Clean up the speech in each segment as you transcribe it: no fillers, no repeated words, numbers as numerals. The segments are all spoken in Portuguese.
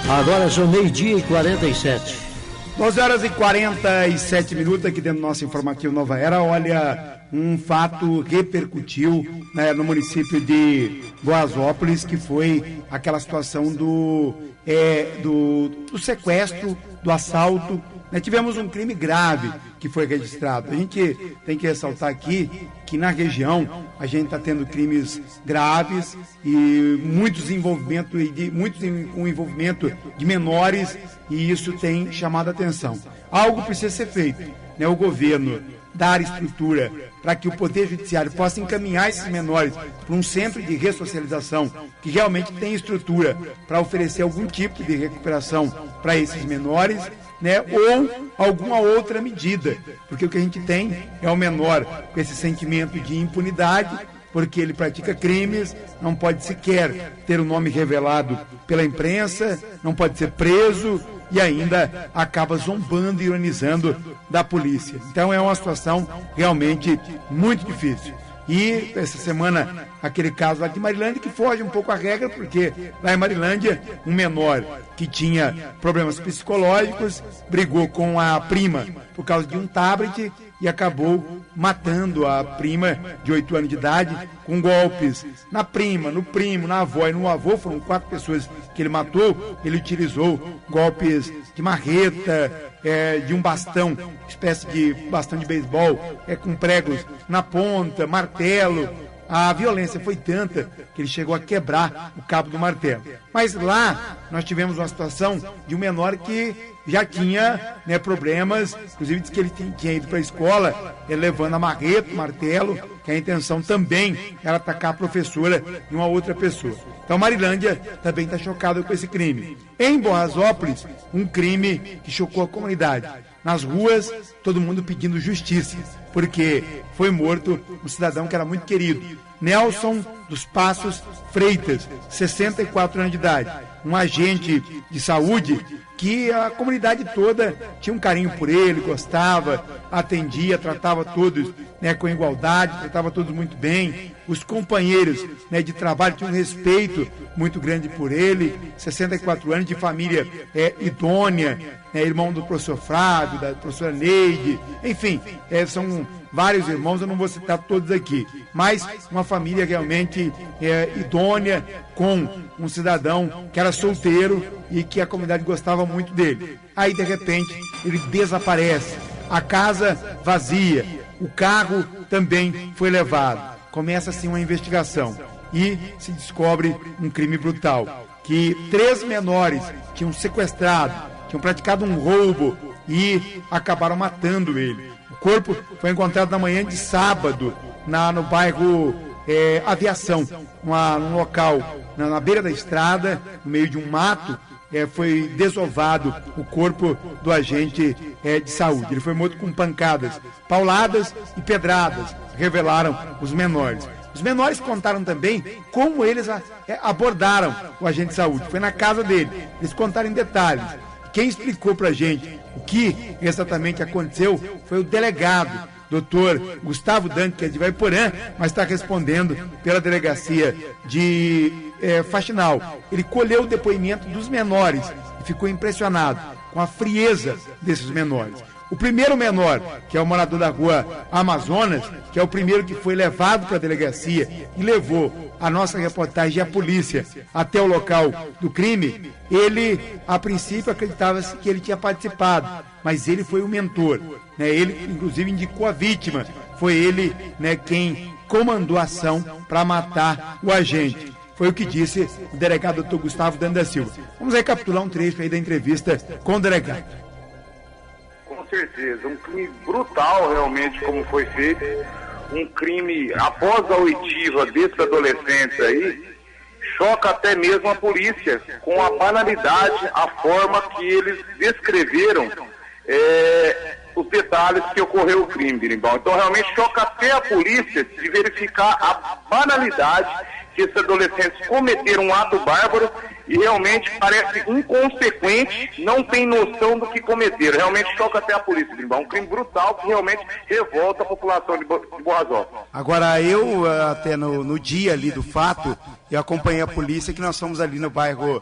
Agora são 12h47. 12h47 aqui dentro do nosso informativo Nova Era. Olha, um fato repercutiu, né, no município de Goiasópolis, que foi aquela situação do sequestro, do assalto. Né, tivemos um crime grave que foi registrado. A gente tem que ressaltar aqui que na região a gente está tendo crimes graves e muitos com envolvimento de menores, e isso tem chamado a atenção. Algo precisa ser feito, né? O governo dar estrutura para que o Poder Judiciário possa encaminhar esses menores para um centro de ressocialização que realmente tem estrutura para oferecer algum tipo de recuperação para esses menores, né, ou alguma outra medida, porque o que a gente tem é o menor com esse sentimento de impunidade, porque ele pratica crimes, não pode sequer ter o nome revelado pela imprensa, não pode ser preso e ainda acaba zombando e ironizando da polícia. Então é uma situação realmente muito difícil. E essa semana, aquele caso lá de Marilândia, que foge um pouco à regra, porque lá em Marilândia, um menor que tinha problemas psicológicos brigou com a prima por causa de um tablet e acabou matando a prima de 8 anos de idade com golpes na prima, no primo, na avó e no avô. Foram 4 pessoas que ele matou. Ele utilizou golpes de marreta, de um bastão, espécie de bastão de beisebol, com pregos na ponta, martelo. A violência foi tanta que ele chegou a quebrar o cabo do martelo. Mas lá nós tivemos uma situação de um menor que já tinha, né, problemas, inclusive disse que ele tinha ido para a escola levando a marreta, o martelo, que a intenção também era atacar a professora e uma outra pessoa. Então Marilândia também está chocada com esse crime. Em Goiasópolis, um crime que chocou a comunidade. Nas ruas, todo mundo pedindo justiça, porque foi morto um cidadão que era muito querido, Nelson dos Passos Freitas, 64 anos de idade, um agente de saúde que a comunidade toda tinha um carinho por ele, gostava, atendia, tratava todos, né, com igualdade, tratava todos muito bem. Os companheiros, né, de trabalho tinham um respeito muito grande por ele, 64 anos, de família idônea, né, irmão do professor Flávio, da professora Neide, enfim, são vários irmãos, eu não vou citar todos aqui, mas uma família realmente idônea, com um cidadão que era solteiro e que a comunidade gostava muito dele. Aí, de repente, ele desaparece, a casa vazia, o carro também foi levado. Começa assim uma investigação e se descobre um crime brutal, que 3 menores tinham sequestrado, tinham praticado um roubo e acabaram matando ele. O corpo foi encontrado na manhã de sábado, no bairro Aviação, num local na beira da estrada, no meio de um mato. Foi desovado o corpo do agente de saúde. Ele foi morto com pancadas, pauladas e pedradas, revelaram os menores. Os menores contaram também como eles abordaram o agente de saúde. Foi na casa dele. Eles contaram em detalhes. Quem explicou pra gente o que exatamente aconteceu foi o delegado, doutor Gustavo Dante, que é de Ivaiporã, mas está respondendo pela delegacia de Faxinal. Ele colheu o depoimento dos menores e ficou impressionado com a frieza desses menores. O primeiro menor, que é o morador da rua Amazonas, que é o primeiro que foi levado para a delegacia e levou a nossa reportagem e a polícia até o local do crime, ele, a princípio, acreditava-se que ele tinha participado, mas ele foi o mentor, né? Ele, inclusive, indicou a vítima. Foi ele, né, quem comandou a ação para matar o agente. Foi o que disse o delegado Dr. Gustavo Dante da Silva. Vamos recapitular um trecho aí da entrevista com o delegado. Com certeza, um crime brutal realmente como foi feito, um crime após a oitiva desses adolescentes aí, choca até mesmo a polícia com a banalidade, a forma que eles descreveram os detalhes que ocorreu o crime, Birimbau. Então realmente choca até a polícia de verificar a banalidade que esses adolescentes cometeram um ato bárbaro e realmente parece inconsequente, não tem noção do que cometeram. Realmente choca até a polícia, Birimbau. Um crime brutal que realmente revolta a população de Boazópolis. Agora, eu até no dia ali do fato, eu acompanhei a polícia, que nós fomos ali no bairro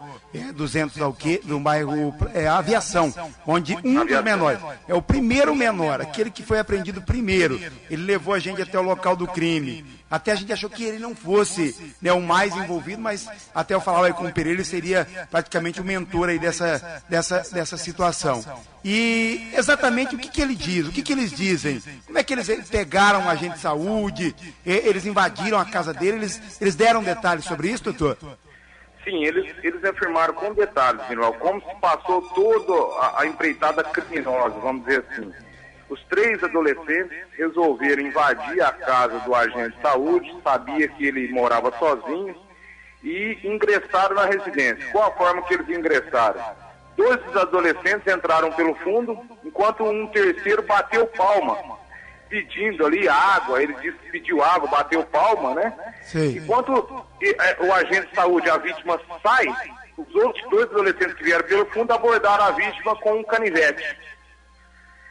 200 ao quê? No bairro Aviação, onde um dos menores, é o primeiro menor, aquele que foi apreendido primeiro, ele levou a gente até o local do crime. Até a gente achou que ele não fosse, né, o mais envolvido, mas até eu falava aí com o Pereira, ele seria praticamente o mentor aí dessa situação. E exatamente o que ele diz, o que eles dizem? Como é que eles pegaram um agente de saúde, eles invadiram a casa dele, eles deram detalhes sobre isso, doutor? Sim, eles afirmaram com detalhes, Manuel, como se passou toda a empreitada criminosa, vamos dizer assim. Os 3 adolescentes resolveram invadir a casa do agente de saúde, sabia que ele morava sozinho, e ingressaram na residência. Qual a forma que eles ingressaram? 2 dos adolescentes entraram pelo fundo, enquanto um terceiro bateu palma, pedindo ali água. Ele disse que pediu água, bateu palma, né? Sim. Enquanto o agente de saúde, a vítima, sai, os outros 2 adolescentes que vieram pelo fundo abordaram a vítima com um canivete.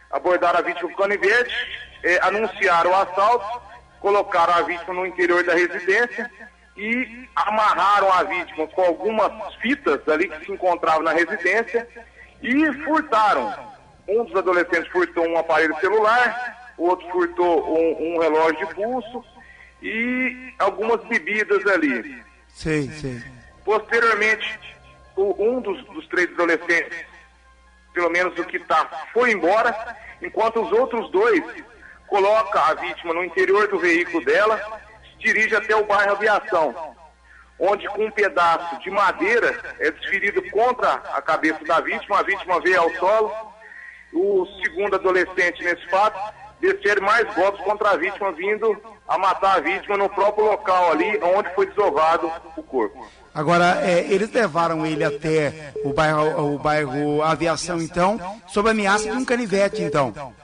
Abordaram a vítima com canivete, anunciaram o assalto, colocaram a vítima no interior da residência e amarraram a vítima com algumas fitas ali que se encontravam na residência e furtaram. Um dos adolescentes furtou um aparelho celular, o outro furtou um relógio de pulso e algumas bebidas ali. Sim. Posteriormente, um dos 3 adolescentes, pelo menos o que foi embora, enquanto os outros 2 colocam a vítima no interior do veículo dela, se dirige até o bairro Aviação, onde com um pedaço de madeira é desferido contra a cabeça da vítima, a vítima veio ao solo. O segundo adolescente nesse fato descer mais golpes contra a vítima, vindo a matar a vítima no próprio local ali onde foi desovado o corpo. Agora, eles levaram ele até o bairro Aviação, então, sob ameaça de um canivete, então.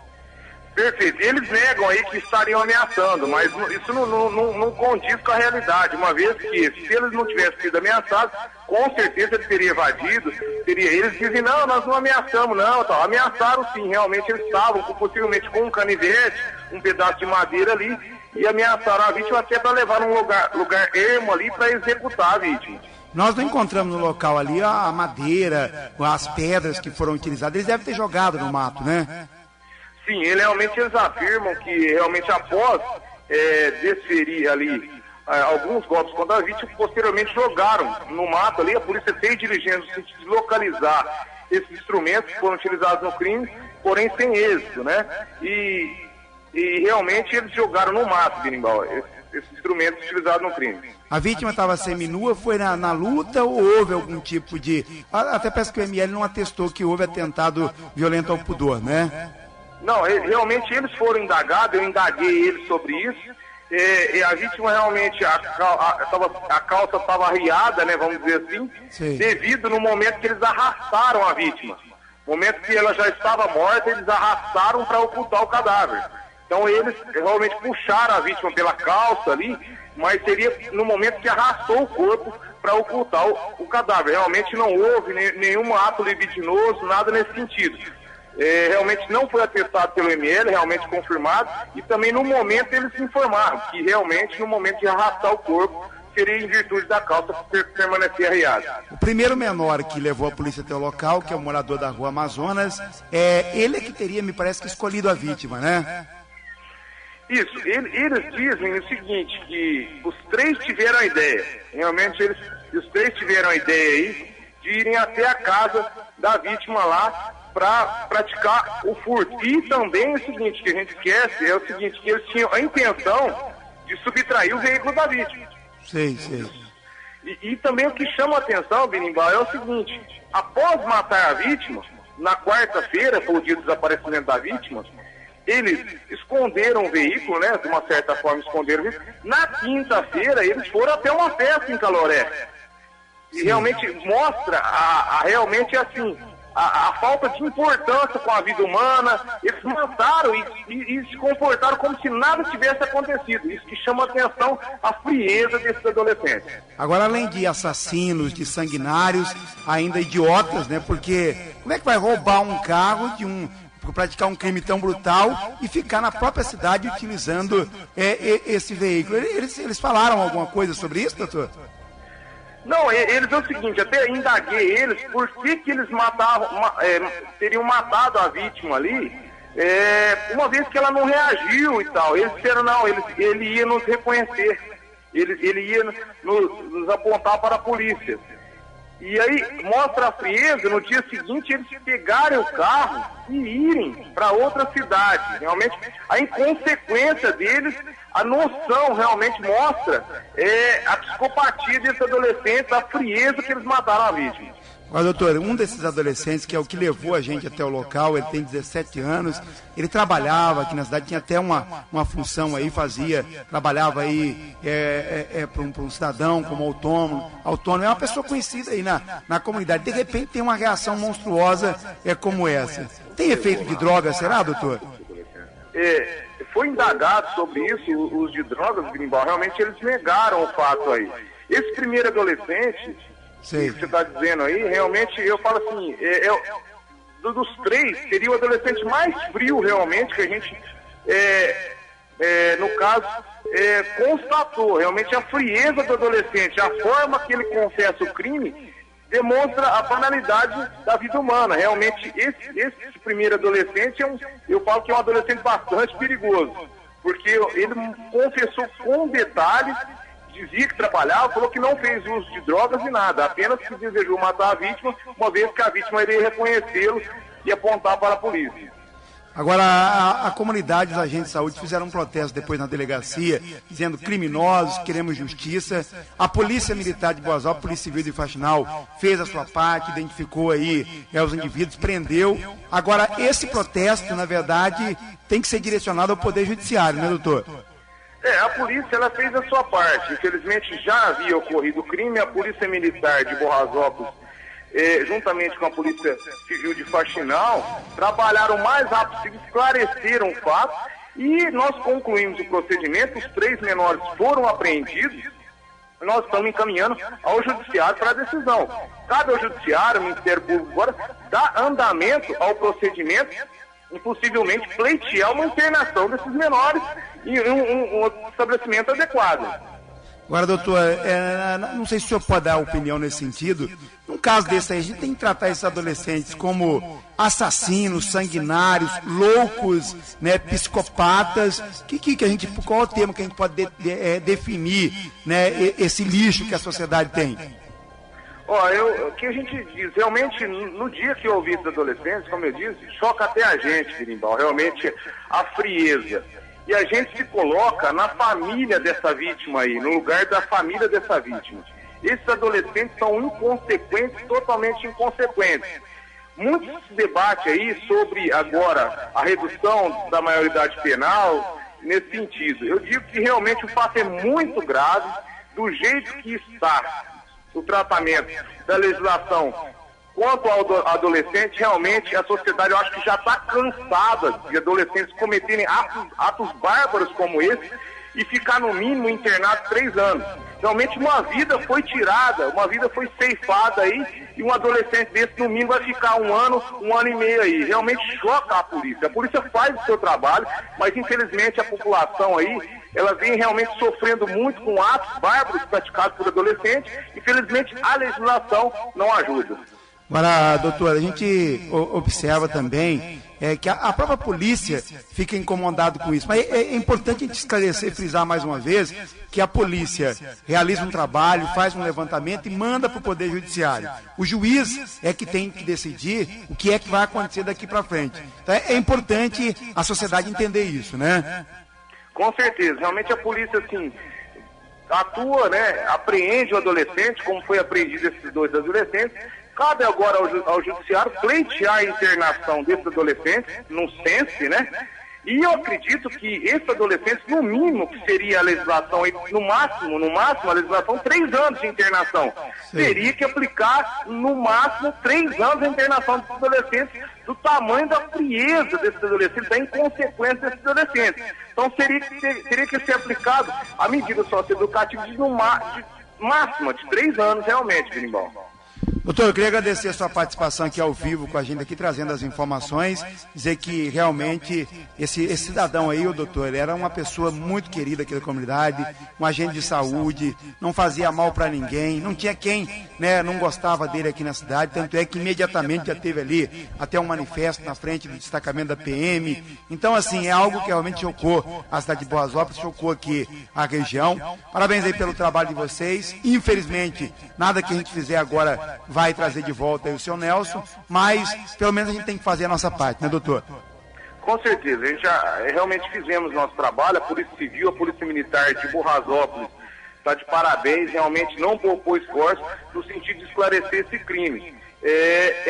Perfeito. Eles negam aí que estariam ameaçando, mas isso não condiz com a realidade, uma vez que, se eles não tivessem sido ameaçados, com certeza ele teria evadido, eles dizem, não, nós não ameaçamos, não, tal. Ameaçaram sim, realmente eles estavam, possivelmente com um canivete, um pedaço de madeira ali, e ameaçaram a vítima até para levar num lugar ermo ali para executar a vítima. Nós não encontramos no local ali a madeira, as pedras que foram utilizadas, eles devem ter jogado no mato, né? Sim, eles afirmam que realmente após desferir ali alguns golpes contra a vítima, posteriormente jogaram no mato ali. A polícia fez diligências no sentido de localizar esses instrumentos que foram utilizados no crime, porém sem êxito, né? E realmente eles jogaram no mato, Birimbau, esses instrumentos utilizados no crime. A vítima estava seminua, foi na luta ou houve algum tipo de... Até parece que o ML não atestou que houve atentado violento ao pudor, né? Não, realmente eles foram indagados, eu indaguei eles sobre isso, e a vítima realmente, a calça estava arriada, né, vamos dizer assim, sim, devido no momento que eles arrastaram a vítima. No momento que ela já estava morta, eles arrastaram para ocultar o cadáver. Então eles realmente puxaram a vítima pela calça ali, mas seria no momento que arrastou o corpo para ocultar o cadáver. Realmente não houve nenhum ato libidinoso, nada nesse sentido. Realmente não foi atestado pelo ML, realmente confirmado, e também no momento eles informaram que realmente no momento de arrastar o corpo seria em virtude da calça permanecer arriada. O primeiro menor que levou a polícia até o local, que é o morador da rua Amazonas, ele é que teria, me parece, que escolhido a vítima, né? Isso, eles dizem o seguinte, que os 3 tiveram a ideia, realmente os 3 tiveram a ideia aí de irem até a casa da vítima lá para praticar o furto. E também o seguinte, que a gente esquece, é o seguinte, que eles tinham a intenção de subtrair o veículo da vítima. Sim. E também o que chama a atenção, Birimbau, é o seguinte, após matar a vítima, na quarta-feira, foi o dia do desaparecimento da vítima, eles esconderam o veículo, né, de uma certa forma esconderam o veículo. Na quinta-feira, eles foram até uma festa em Caloré. E realmente mostra, realmente assim, a falta de importância com a vida humana. Eles mataram e se comportaram como se nada tivesse acontecido. Isso que chama a atenção, a frieza desses adolescentes. Agora, além de assassinos, de sanguinários, ainda idiotas, né? Porque como é que vai roubar um carro praticar um crime tão brutal e ficar na própria cidade utilizando esse veículo? Eles falaram alguma coisa sobre isso, doutor? Não, eles é o seguinte, até indaguei eles por que eles teriam matado a vítima ali, uma vez que ela não reagiu e tal. Eles disseram, não, ele ia nos reconhecer, ele ia nos apontar para a polícia. E aí mostra a frieza, no dia seguinte eles pegarem o carro e irem para outra cidade. Realmente a inconsequência deles, a noção realmente mostra a psicopatia desses adolescentes, a frieza que eles mataram a vítima. Mas, doutor, um desses adolescentes, que é o que levou a gente até o local, ele tem 17 anos, ele trabalhava aqui na cidade, tinha até uma função aí, trabalhava aí para um cidadão como autônomo, é uma pessoa conhecida aí na comunidade. De repente tem uma reação monstruosa como essa. Tem efeito de droga, será, doutor? Foi indagado sobre isso, os de drogas, Grimbal, realmente eles negaram o fato aí. Esse primeiro adolescente, que você está dizendo aí, realmente eu falo assim, dos três, seria o adolescente mais frio realmente, que a gente, no caso, constatou. Realmente a frieza do adolescente, a forma que ele confessa o crime, demonstra a banalidade da vida humana. Realmente esse primeiro adolescente, eu falo que é um adolescente bastante perigoso, porque ele confessou com detalhes, dizia que trabalhava, falou que não fez uso de drogas e nada, apenas que desejou matar a vítima, uma vez que a vítima iria reconhecê-lo e apontar para a polícia. Agora, a comunidade, os agentes de saúde fizeram um protesto depois na delegacia, dizendo criminosos, queremos justiça. A Polícia Militar de Boas Novas, a Polícia Civil de Faxinal, fez a sua parte, identificou aí os indivíduos, prendeu. Agora, esse protesto, na verdade, tem que ser direcionado ao Poder Judiciário, né, doutor? A polícia ela fez a sua parte. Infelizmente já havia ocorrido o crime. A Polícia Militar de Borrasópolis, juntamente com a Polícia Civil de Faxinal, trabalharam o mais rápido possível, esclareceram o fato e nós concluímos o procedimento. Os 3 menores foram apreendidos. Nós estamos encaminhando ao Judiciário para a decisão. Cabe ao Judiciário, ao Ministério Público agora, dar andamento ao procedimento e possivelmente pleitear uma internação desses menores em um estabelecimento adequado. Agora, doutor, não sei se o senhor pode dar opinião nesse sentido. Num caso desse aí, a gente tem que tratar esses adolescentes como assassinos, sanguinários, loucos, né, psicopatas. Qual é o termo que a gente pode definir, né, esse lixo que a sociedade tem? O que a gente diz, realmente, no dia que eu ouvi esses adolescentes, como eu disse, choca até a gente, Grimbal, realmente a frieza. E a gente se coloca na família dessa vítima aí, no lugar da família dessa vítima. Esses adolescentes são inconsequentes, totalmente inconsequentes. Muito se debate aí sobre, agora, a redução da maioridade penal, nesse sentido. Eu digo que realmente o fato é muito grave, do jeito que está o tratamento da legislação quanto ao adolescente. Realmente a sociedade, eu acho que já está cansada de adolescentes cometerem atos bárbaros como esse e ficar no mínimo internado 3 anos. Realmente uma vida foi tirada, uma vida foi ceifada aí, e um adolescente desse no mínimo vai ficar 1 ano, 1 ano e meio aí. Realmente choca a polícia. A polícia faz o seu trabalho, mas infelizmente a população aí, ela vem realmente sofrendo muito com atos bárbaros praticados por adolescentes. Infelizmente a legislação não ajuda. Agora, doutor, a gente observa também que a própria polícia fica incomodada com isso. Mas é importante a gente esclarecer, frisar mais uma vez, que a polícia realiza um trabalho, faz um levantamento e manda para o Poder Judiciário. O juiz é que tem que decidir o que é que vai acontecer daqui para frente. Então é importante a sociedade entender isso, né? Com certeza. Realmente a polícia, assim, atua, né? Apreende o adolescente, como foi apreendido esses 2 adolescentes. Cabe agora ao Judiciário pleitear a internação desses adolescentes, no SENSE, né? E eu acredito que esses adolescentes, no mínimo, que seria a legislação, no máximo, a legislação, 3 anos de internação. Sim. Teria que aplicar, no máximo, 3 anos de internação desses adolescentes, do tamanho da frieza desses adolescentes, da inconsequência desses adolescentes. Então, teria que ser aplicado a medida socioeducativa de máxima de 3 anos, realmente, Berimbau. Doutor, eu queria agradecer a sua participação aqui ao vivo com a gente aqui, trazendo as informações, dizer que realmente esse cidadão aí, o doutor, ele era uma pessoa muito querida aqui da comunidade, um agente de saúde, não fazia mal para ninguém, não tinha quem, né, não gostava dele aqui na cidade, tanto é que imediatamente já teve ali até um manifesto na frente do destacamento da PM. Então, assim, é algo que realmente chocou a cidade de Boasópolis, chocou aqui a região. Parabéns aí pelo trabalho de vocês. Infelizmente, nada que a gente fizer agora vai trazer de volta aí o seu Nelson, mas pelo menos a gente tem que fazer a nossa parte, né, doutor? Com certeza, a gente já realmente fizemos nosso trabalho, a Polícia Civil, a Polícia Militar de Boasópolis está de parabéns, realmente não poupou esforço no sentido de esclarecer esse crime.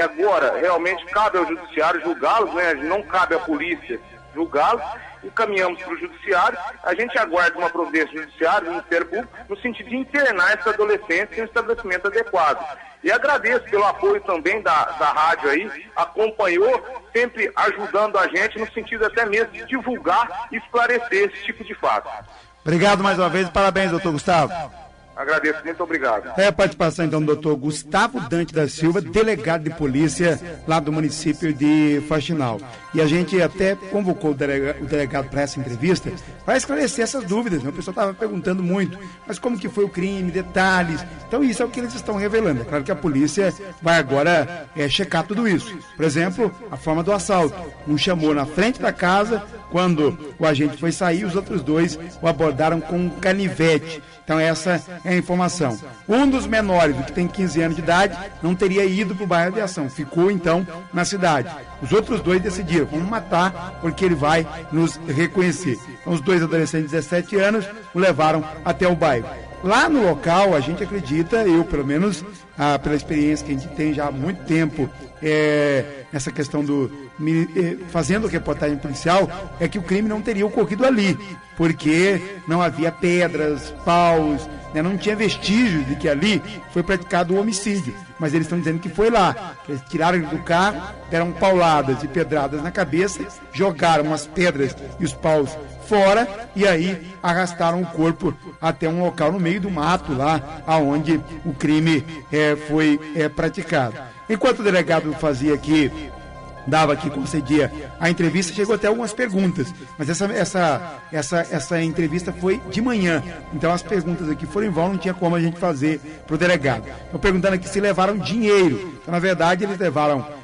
Agora, realmente cabe ao Judiciário julgá-los, né? Não cabe à polícia julgá-los, encaminhamos para o Judiciário, a gente aguarda uma providência do Judiciário, do Ministério Público, no sentido de internar esses adolescentes em um estabelecimento adequado. E agradeço pelo apoio também da rádio aí, acompanhou, sempre ajudando a gente no sentido até mesmo de divulgar e esclarecer esse tipo de fato. Obrigado mais uma vez e parabéns, doutor Gustavo. Agradeço, muito obrigado. É a participação então do doutor Gustavo Dante da Silva, delegado de polícia lá do município de Faxinal. E a gente até convocou o delegado para essa entrevista para esclarecer essas dúvidas, né? O pessoal estava perguntando muito, mas como que foi o crime, detalhes. Então isso é o que eles estão revelando. É claro que a polícia vai agora checar tudo isso. Por exemplo, a forma do assalto. Um chamou na frente da casa, quando o agente foi sair, os outros dois o abordaram com um canivete. Então essa é a informação. Um dos menores, o que tem 15 anos de idade, não teria ido para o bairro de Aviação, ficou então na cidade. Os outros dois decidiram, vamos matar porque ele vai nos reconhecer. Então os dois adolescentes de 17 anos o levaram até o bairro. Lá no local, a gente acredita, eu pelo menos, pela experiência que a gente tem já há muito tempo, nessa questão fazendo reportagem policial, é que o crime não teria ocorrido ali, porque não havia pedras, paus, né, não tinha vestígios de que ali foi praticado o homicídio. Mas eles estão dizendo que foi lá, que eles tiraram ele do carro, deram pauladas e pedradas na cabeça, jogaram as pedras e os paus fora e aí arrastaram o corpo até um local no meio do mato lá aonde o crime foi praticado. Enquanto o delegado concedia a entrevista, chegou até algumas perguntas, mas essa entrevista foi de manhã, então as perguntas aqui foram em vão, não tinha como a gente fazer para o delegado. Estou perguntando aqui se levaram dinheiro. Então, na verdade, eles levaram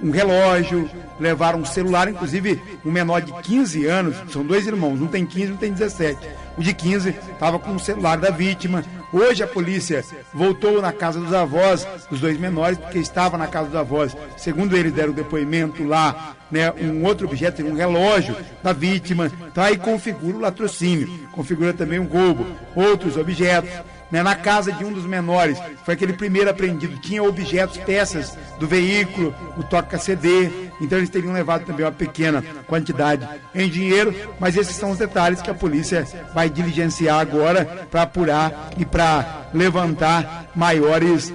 um relógio, levaram um celular, inclusive um menor de 15 anos, são dois irmãos, um tem 15 e um tem 17. O de 15 estava com o celular da vítima. Hoje a polícia voltou na casa dos avós dos dois menores, porque estava na casa dos avós. Segundo eles deram depoimento lá, né, um outro objeto, um relógio da vítima. Então aí configura o latrocínio, configura também um roubo, outros objetos. Né, na casa de um dos menores, foi aquele primeiro apreendido, tinha objetos, peças do veículo, o toca-CD, então eles teriam levado também uma pequena quantidade em dinheiro, mas esses são os detalhes que a polícia vai diligenciar agora para apurar e para levantar maiores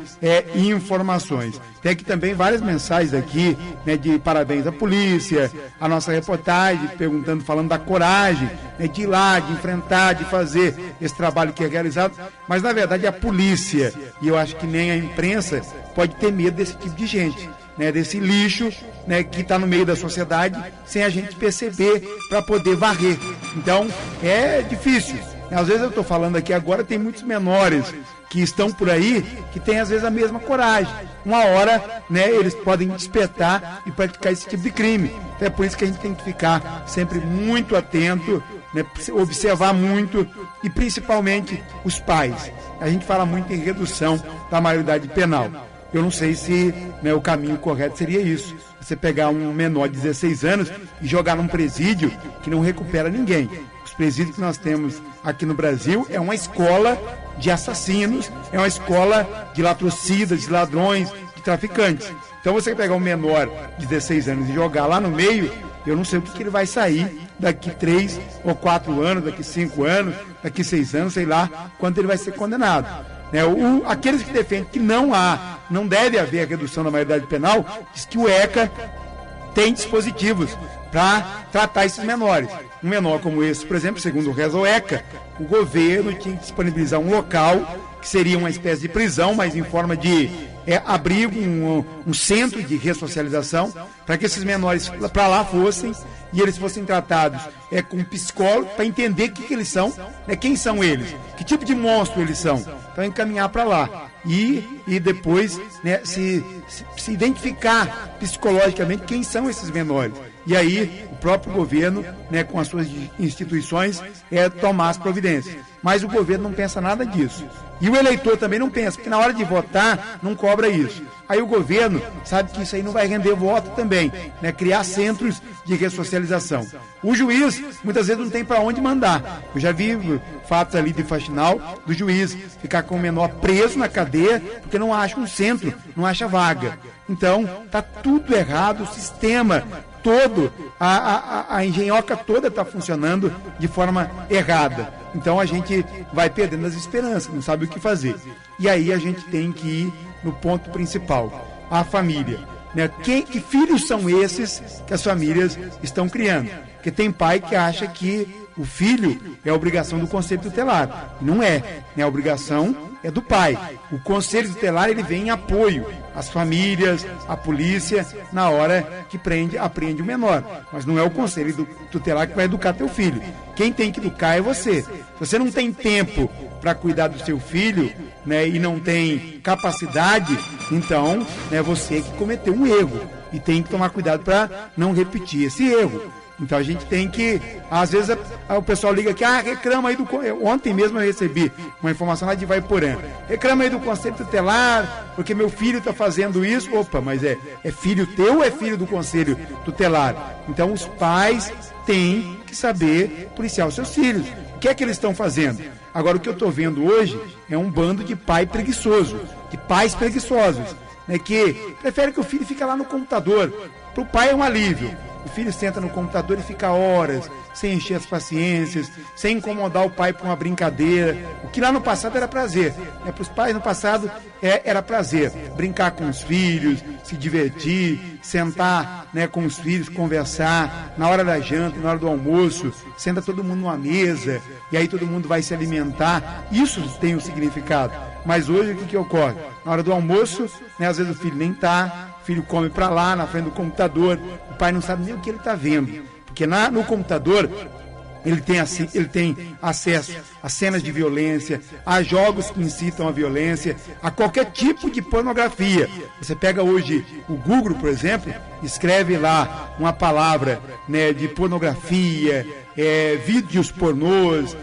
informações. Tem aqui também várias mensagens aqui, né, de parabéns à polícia, a nossa reportagem perguntando, falando da coragem, né, de ir lá, de enfrentar, de fazer esse trabalho que é realizado, mas na verdade a polícia, e eu acho que nem a imprensa, pode ter medo desse tipo de gente, né, desse lixo, né, que está no meio da sociedade, sem a gente perceber, para poder varrer. Então é difícil. Às vezes eu estou falando aqui agora, tem muitos menores que estão por aí, que têm às vezes a mesma coragem. Uma hora, né, eles podem despertar e praticar esse tipo de crime. Então é por isso que a gente tem que ficar sempre muito atento, né, observar muito, e principalmente os pais. A gente fala muito em redução da maioridade penal. Eu não sei se, né, o caminho correto seria isso. Você pegar um menor de 16 anos e jogar num presídio que não recupera ninguém. Os presídios que nós temos aqui no Brasil é uma escola de assassinos, é uma escola de latrocidas, de ladrões, de traficantes. Então você pegar um menor de 16 anos e jogar lá no meio, eu não sei o que ele vai sair daqui 3 ou 4 anos, daqui 5 anos, daqui 6 anos, sei lá, quanto ele vai ser condenado. Aqueles que defendem que não deve haver a redução da maioridade penal, diz que o ECA tem dispositivos para tratar esses menores. Um menor como esse, por exemplo, segundo o reza o ECA, o governo tinha que disponibilizar um local que seria uma espécie de prisão, mas em forma de abrigo, um centro de ressocialização, para que esses menores para lá fossem e eles fossem tratados com um psicólogo para entender o que eles são, quem são eles, que tipo de monstro eles são. Então encaminhar para lá e depois se identificar psicologicamente quem são esses menores. E aí o próprio governo, com as suas instituições, tomar as providências. Mas o governo não pensa nada disso. E o eleitor também não pensa, porque na hora de votar não cobra isso. Aí o governo sabe que isso aí não vai render voto também, criar centros de ressocialização. O juiz muitas vezes não tem para onde mandar. Eu já vi fatos ali de Faxinal do juiz ficar com o menor preso na cadeia porque não acha um centro, não acha vaga. Então tá tudo errado, o sistema todo, a engenhoca toda está funcionando de forma errada. Então a gente vai perdendo as esperanças, não sabe o que fazer. E aí a gente tem que ir no ponto principal, a família. Que filhos são esses que as famílias estão criando? Porque tem pai que acha que o filho é a obrigação do conselho tutelar. Não é. A obrigação é do pai. O conselho tutelar ele vem em apoio às famílias, à polícia, na hora que apreende o menor. Mas não é o conselho tutelar que vai educar teu filho. Quem tem que educar é você. Se você não tem tempo para cuidar do seu filho, e não tem capacidade, então é você que cometeu um erro. E tem que tomar cuidado para não repetir esse erro. Então a gente tem que, às vezes o pessoal liga aqui, reclama aí ontem mesmo eu recebi uma informação lá de Vaiporã, reclama aí do conselho tutelar, porque meu filho está fazendo isso. Opa, mas é filho teu ou é filho do conselho tutelar? Então os pais têm que saber policiar os seus filhos. O que é que eles estão fazendo? Agora o que eu estou vendo hoje é um bando de pai preguiçoso, de pais preguiçosos, que prefere que o filho fique lá no computador. Para o pai é um alívio. O filho senta no computador e fica horas, sem encher as paciências, sem incomodar o pai por uma brincadeira. O que lá no passado era prazer. Para os pais no passado era prazer. Brincar com os filhos, se divertir, sentar com os filhos, conversar. Na hora da janta, na hora do almoço, senta todo mundo numa mesa e aí todo mundo vai se alimentar. Isso tem um significado. Mas hoje o que ocorre? Na hora do almoço, às vezes o filho nem está. O filho come para lá, na frente do computador, o pai não sabe nem o que ele está vendo, porque no computador ele tem acesso a cenas de violência, a jogos que incitam a violência, a qualquer tipo de pornografia. Você pega hoje o Google, por exemplo, escreve lá uma palavra de pornografia, vídeos pornôs,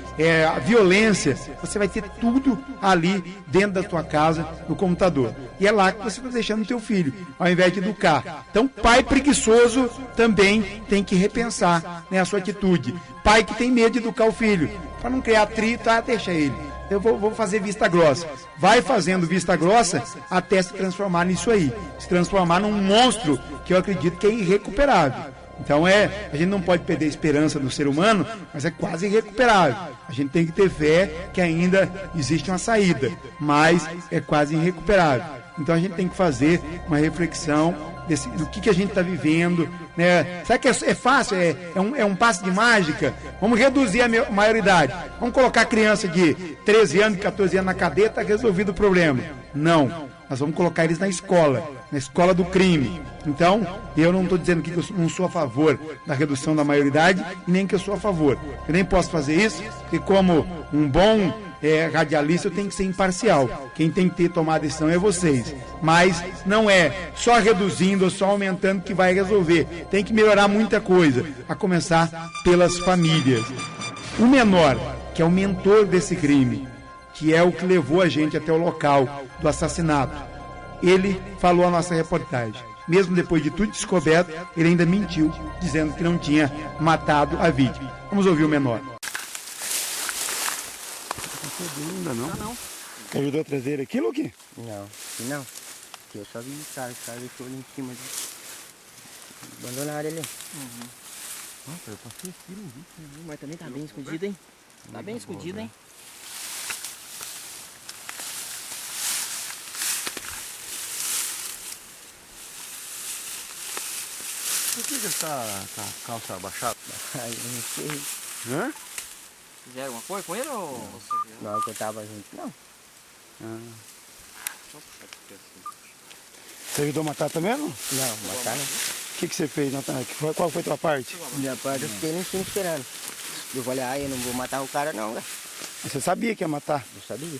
violência, você vai ter tudo ali dentro da sua casa, no computador. E é lá que você está deixando o teu filho, ao invés de educar. Então, pai preguiçoso também tem que repensar a sua atitude. Pai que tem medo de educar o filho, para não criar atrito, deixa ele. Eu vou fazer vista grossa. Vai fazendo vista grossa até se transformar nisso aí. Se transformar num monstro que eu acredito que é irrecuperável. Então a gente não pode perder a esperança do ser humano, mas é quase irrecuperável. A gente tem que ter fé que ainda existe uma saída, mas é quase irrecuperável. Então a gente tem que fazer uma reflexão do que a gente está vivendo, Será que é fácil? É um passe de mágica? Vamos reduzir a maioridade. Vamos colocar criança de 13 anos, 14 anos na cadeia, está resolvido o problema. Não. Nós vamos colocar eles na escola do crime. Então, eu não estou dizendo que eu não sou a favor da redução da maioridade, e nem que eu sou a favor. Eu nem posso fazer isso, porque como um bom radialista eu tenho que ser imparcial. Quem tem que tomar a decisão é vocês. Mas não é só reduzindo ou só aumentando que vai resolver. Tem que melhorar muita coisa, a começar pelas famílias. O menor, que é o mentor desse crime, que é o que levou a gente até o local do assassinato, ele falou a nossa reportagem. Mesmo depois de tudo descoberto, ele ainda mentiu, dizendo que não tinha matado a vítima. Vamos ouvir o menor. Ainda não? Não. Você ajudou a trazer ele aqui, Luque? Não. Eu só vim de casa, deixou ele em cima. Abandonaram ele. Nossa, eu passei aqui, não vi. Mas também tá bem escondido, hein? Tá bem escondido, hein? Por que ele tá com a calça abaixada? Aí eu não sei. Hã? Fizeram alguma coisa com ele ou você viu? Não, que eu tava junto, não. Você ajudou a matar também ou não? Não, matar não. O que você fez, Natan? Qual foi a tua parte? Minha parte eu fiquei no cima esperando. Eu falei, eu não vou matar o cara não, né? Você sabia que ia matar? Eu sabia.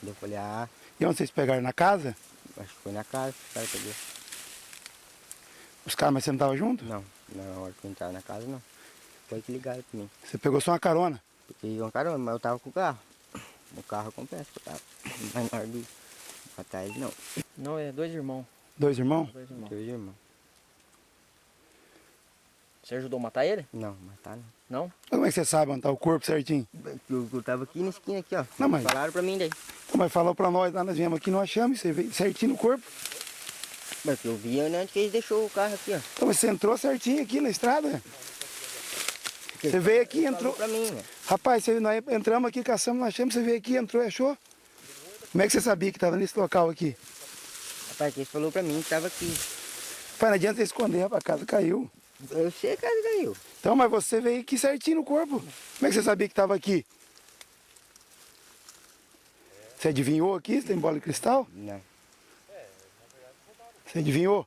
Eu falei, E onde vocês pegaram? Na casa? acho que foi na casa que o cara pegou. Os caras, mas você não tava junto? Não, na hora que eu entrava na casa não. Foi que ligaram pra mim. Você pegou só uma carona? Peguei uma carona, mas eu tava com o carro. O carro compensa que eu tava. Mas na hora de matar ele não. Não, é 2 irmãos. 2 irmãos? 2 irmãos. 2 irmãos. Você ajudou a matar ele? Não, matar não. Não? Mas como é que você sabe onde tá o corpo certinho? Eu tava aqui na esquina aqui, ó. Não, mas... Falaram pra mim daí. Então, mas falou pra nós, lá nós viemos aqui, não achamos, você veio certinho no corpo. Mas eu vi antes que eles deixou o carro aqui, ó. Então, mas você entrou certinho aqui na estrada? Você veio aqui e entrou... Pra mim, né? Rapaz, nós entramos aqui, caçamos, não achamos, você veio aqui, entrou e achou? Como é que você sabia que estava nesse local aqui? Rapaz, que eles falou pra mim que tava aqui. Pai, não adianta você esconder, rapaz, a casa caiu. Eu sei que a casa caiu. Então, mas você veio aqui certinho no corpo. Como é que você sabia que estava aqui? Você adivinhou aqui? Você tem bola de cristal? Não. Você adivinhou?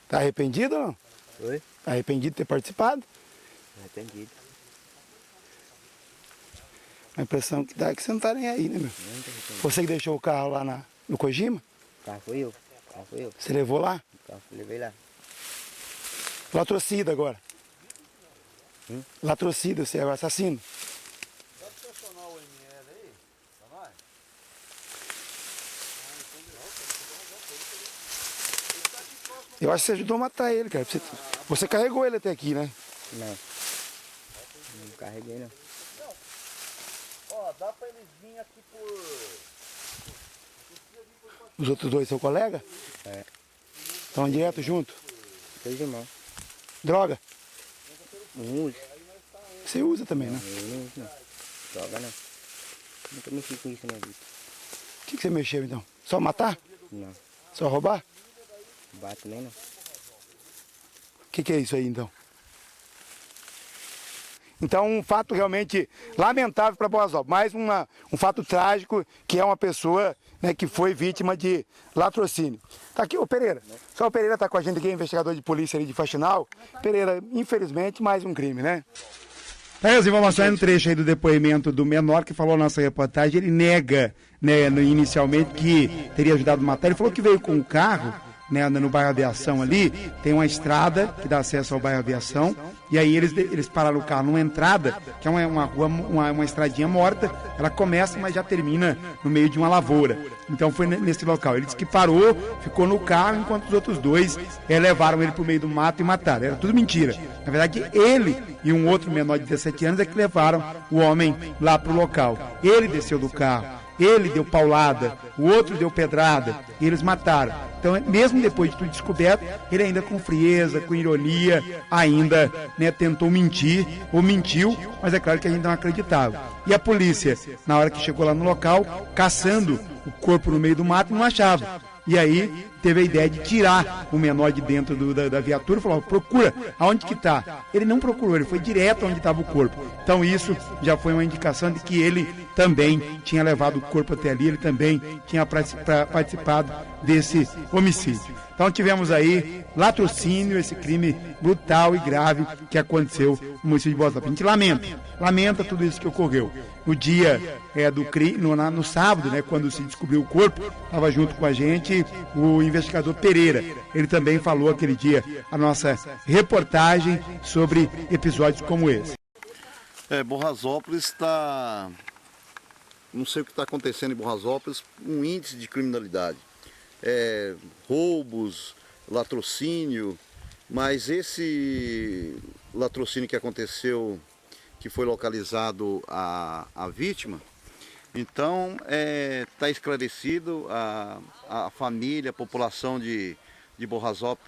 Tá arrependido ou não? Oi? Tá arrependido de ter participado? Arrependido. A impressão que dá é que você não tá nem aí, né, meu? Você que deixou o carro lá no Kojima? O carro foi eu. O carro foi eu. Você levou lá? O carro eu levei lá. Latrocida agora. Latrocida, você é o assassino. Eu acho que você ajudou a matar ele, cara. Você carregou ele até aqui, né? Não. Não carreguei, não. Ó, dá pra eles virem aqui por... Os outros 2 seu colega? É. Estão direto junto? 2 irmãos. Droga? Não uso. Você usa também, né? Eu não uso, não. Droga, não. Nunca mexi com isso na vida. O que você mexeu, então? Só matar? Não. Só roubar? Bato também, não. O que é isso aí, então? Então, um fato realmente lamentável para Boasópolis. Mais um fato trágico, que é uma pessoa, né, que foi vítima de latrocínio. Tá aqui o Pereira. Só o Pereira está com a gente aqui, investigador de polícia ali de Faxinal. Pereira, infelizmente, mais um crime, né? Aí as informações no trecho aí do depoimento do menor que falou na nossa reportagem, ele nega, né, inicialmente que teria ajudado a matar. Ele falou que veio com um carro, né, no bairro Aviação ali, tem uma estrada que dá acesso ao bairro Aviação, e aí eles pararam o carro numa entrada, que é uma rua, uma estradinha morta, ela começa, mas já termina no meio de uma lavoura. Então foi nesse local. Ele disse que parou, ficou no carro, enquanto os outros 2 levaram ele pro meio do mato e mataram. Era tudo mentira. Na verdade, ele e um outro menor de 17 anos é que levaram o homem lá pro local. Ele desceu do carro. Ele deu paulada, o outro deu pedrada, e eles mataram. Então, mesmo depois de tudo descoberto, ele ainda com frieza, com ironia, ainda, né, tentou mentir, ou mentiu, mas é claro que a gente não acreditava. E a polícia, na hora que chegou lá no local, caçando o corpo no meio do mato, não achava. E aí teve a ideia de tirar o menor de dentro da viatura e falou, procura, aonde que está? Ele não procurou, ele foi direto onde estava o corpo. Então isso já foi uma indicação de que ele também tinha levado o corpo até ali, ele também tinha participado desse homicídio. Então tivemos aí latrocínio, esse crime brutal e grave que aconteceu no município de Boasópolis. A gente lamenta tudo isso que ocorreu. No dia do crime, no sábado, né, quando se descobriu o corpo, estava junto com a gente o investigador Pereira. Ele também falou aquele dia a nossa reportagem sobre episódios como esse. Boasópolis está... Não sei o que está acontecendo em Boasópolis, um índice de criminalidade. Roubos, latrocínio, mas esse latrocínio que aconteceu, que foi localizado a vítima, Então, está esclarecido, a família, a população de Borrasópolis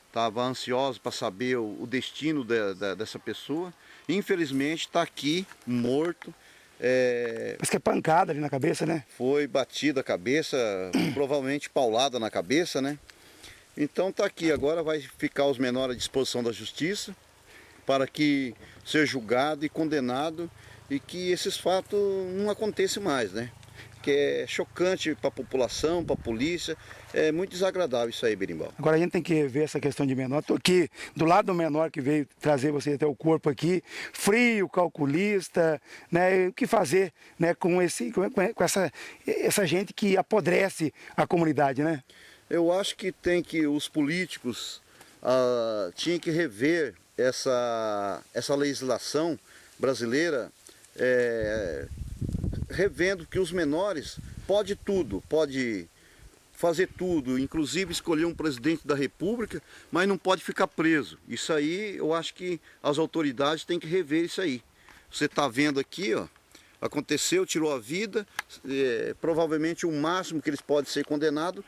estava ansiosa para saber o destino dessa pessoa. Infelizmente está aqui, morto. Mas que é pancada ali na cabeça, né? Foi batida a cabeça, provavelmente paulada na cabeça, né? Então está aqui, agora vai ficar os menores à disposição da justiça para que seja julgado e condenado e que esses fatos não aconteçam mais, né? Que é chocante para a população, para a polícia, é muito desagradável isso aí, Berimbau. Agora a gente tem que ver essa questão de menor. Estou aqui do lado do menor que veio trazer você até o corpo aqui, frio, calculista, né? O que fazer, né, com essa gente que apodrece a comunidade, né? Eu acho que os políticos tinham que rever essa legislação brasileira, revendo que os menores pode tudo, pode fazer tudo, inclusive escolher um presidente da república, mas não pode ficar preso. Isso aí, eu acho que as autoridades têm que rever isso aí. Você está vendo aqui, ó, aconteceu, tirou a vida, provavelmente o máximo que eles podem ser condenados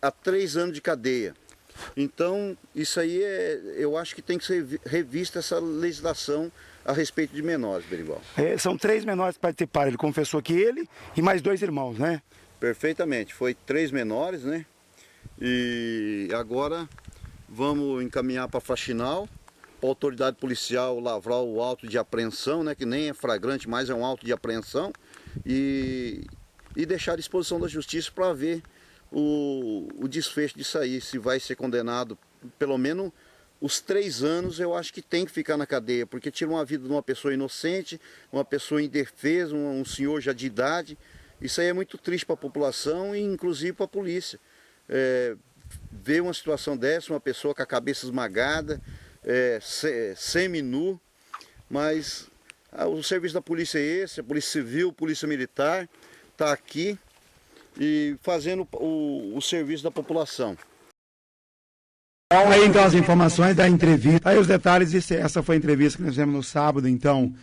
a 3 anos de cadeia. Então, isso aí eu acho que tem que ser revista essa legislação a respeito de menores, Berimbau. São 3 menores que participaram, ele confessou que ele e mais 2 irmãos, né? Perfeitamente, foi 3 menores, né? E agora vamos encaminhar para a faxinal, para a autoridade policial lavrar o auto de apreensão, né? Que nem é flagrante, mas é um auto de apreensão, e deixar à disposição da justiça para ver o desfecho disso aí, se vai ser condenado pelo menos os 3 anos. Eu acho que tem que ficar na cadeia, porque tirou a vida de uma pessoa inocente, uma pessoa indefesa, um senhor já de idade. Isso aí é muito triste para a população e inclusive para a polícia. Ver uma situação dessa, uma pessoa com a cabeça esmagada, semi-nu, mas o serviço da polícia é esse, a Polícia Civil, Polícia Militar, está aqui e fazendo o serviço da população. Aí então as informações da entrevista, aí os detalhes, essa foi a entrevista que nós fizemos no sábado, então,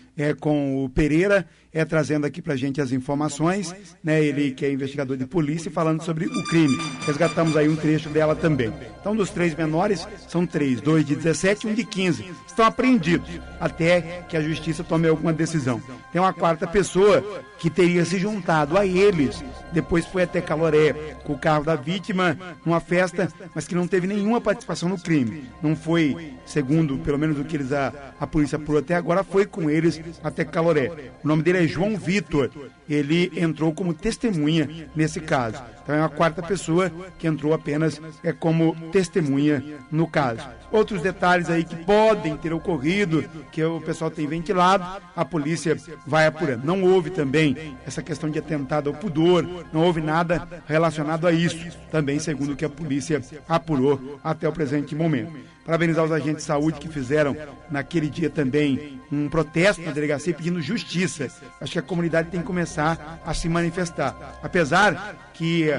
com o Pereira, trazendo aqui pra gente as informações, né, ele que é investigador de polícia, falando sobre o crime. Resgatamos aí um trecho dela também. Então, dos 3 menores, são 3, 2 de 17 e 1 de 15. Estão apreendidos até que a justiça tome alguma decisão. Tem uma 4ª pessoa que teria se juntado a eles, depois foi até Caloré com o carro da vítima, numa festa, mas que não teve nenhuma participação no crime. Não foi, segundo, pelo menos o que a polícia apurou até agora, foi com eles até Caloré. O nome dele é João Vitor. Ele entrou como testemunha nesse caso. Então é uma 4ª pessoa que entrou apenas como testemunha no caso. Outros detalhes aí que podem ter ocorrido, que o pessoal tem ventilado, a polícia vai apurando. Não houve também essa questão de atentado ao pudor, não houve nada relacionado a isso, também segundo o que a polícia apurou até o presente momento. Parabenizar os agentes de saúde que fizeram naquele dia também um protesto na delegacia pedindo justiça. Acho que a comunidade tem que começar a se manifestar. Apesar que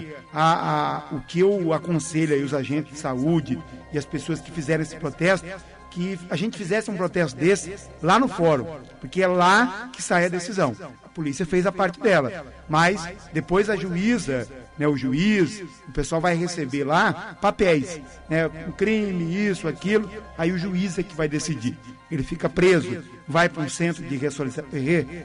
o que eu aconselho aí os agentes de saúde e as pessoas que fizeram esse protesto, que a gente fizesse um protesto desse lá no fórum, porque é lá que sai a decisão. A polícia fez a parte dela, mas depois a juíza, né, o juiz, o pessoal vai receber lá papéis, né, um crime, isso, aquilo, aí o juiz é que vai decidir. Ele fica preso, vai para um centro de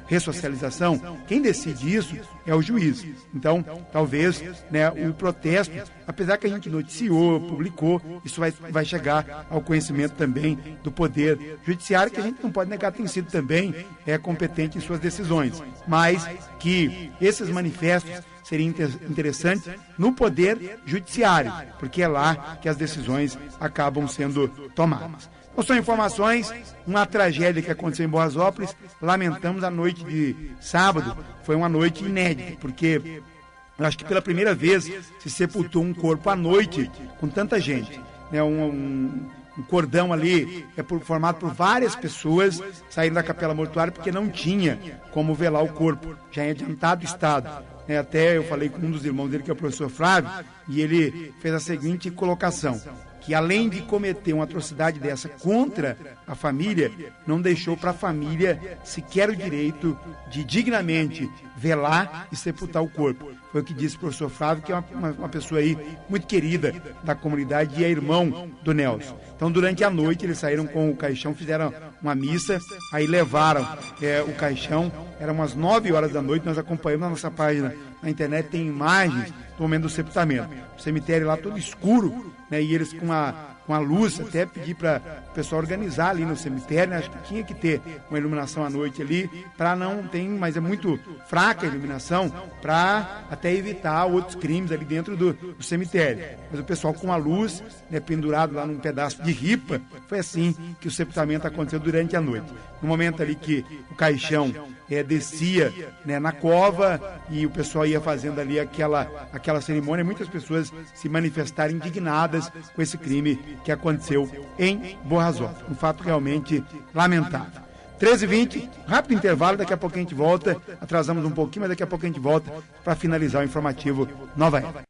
ressocialização. Quem decide isso é o juiz. Então, talvez, né, o protesto, apesar que a gente noticiou, publicou, isso vai chegar ao conhecimento também do Poder Judiciário, que a gente não pode negar, tem sido também competente em suas decisões, mas que esses manifestos seriam interessantes no Poder Judiciário, porque é lá que as decisões acabam sendo tomadas. Então, são informações, uma tragédia que aconteceu em Borrasópolis. Lamentamos a noite de sábado, foi uma noite inédita, porque eu acho que pela primeira vez se sepultou um corpo à noite com tanta gente, né? Um cordão ali formado por várias pessoas saindo da capela mortuária porque não tinha como velar o corpo, já em adiantado estado. Até eu falei com um dos irmãos dele, que é o professor Flávio, e ele fez a seguinte colocação: que além de cometer uma atrocidade dessa contra a família, não deixou para a família sequer o direito de dignamente velar e sepultar o corpo. Foi o que disse o professor Flávio, que é uma pessoa aí muito querida da comunidade e é irmão do Nelson. Então, durante a noite, eles saíram com o caixão, fizeram uma missa, aí levaram o caixão, eram umas 9 horas da noite, nós acompanhamos na nossa página na internet, tem imagens do momento do sepultamento. O cemitério lá todo escuro, né, e eles com a luz, até pedir para o pessoal organizar ali no cemitério, né? Acho que tinha que ter uma iluminação à noite ali, para não ter, mas é muito fraca a iluminação, para até evitar outros crimes ali dentro do cemitério. Mas o pessoal com a luz, né, pendurado lá num pedaço de ripa, foi assim que o sepultamento aconteceu durante a noite. No momento ali que o caixão descia, né, na cova e o pessoal ia fazendo ali aquela cerimônia, muitas pessoas se manifestaram indignadas com esse crime que aconteceu em Borrazola. Um fato realmente lamentável. 13h20, rápido intervalo, daqui a pouco a gente volta. Atrasamos um pouquinho, mas daqui a pouco a gente volta para finalizar o informativo Nova Era.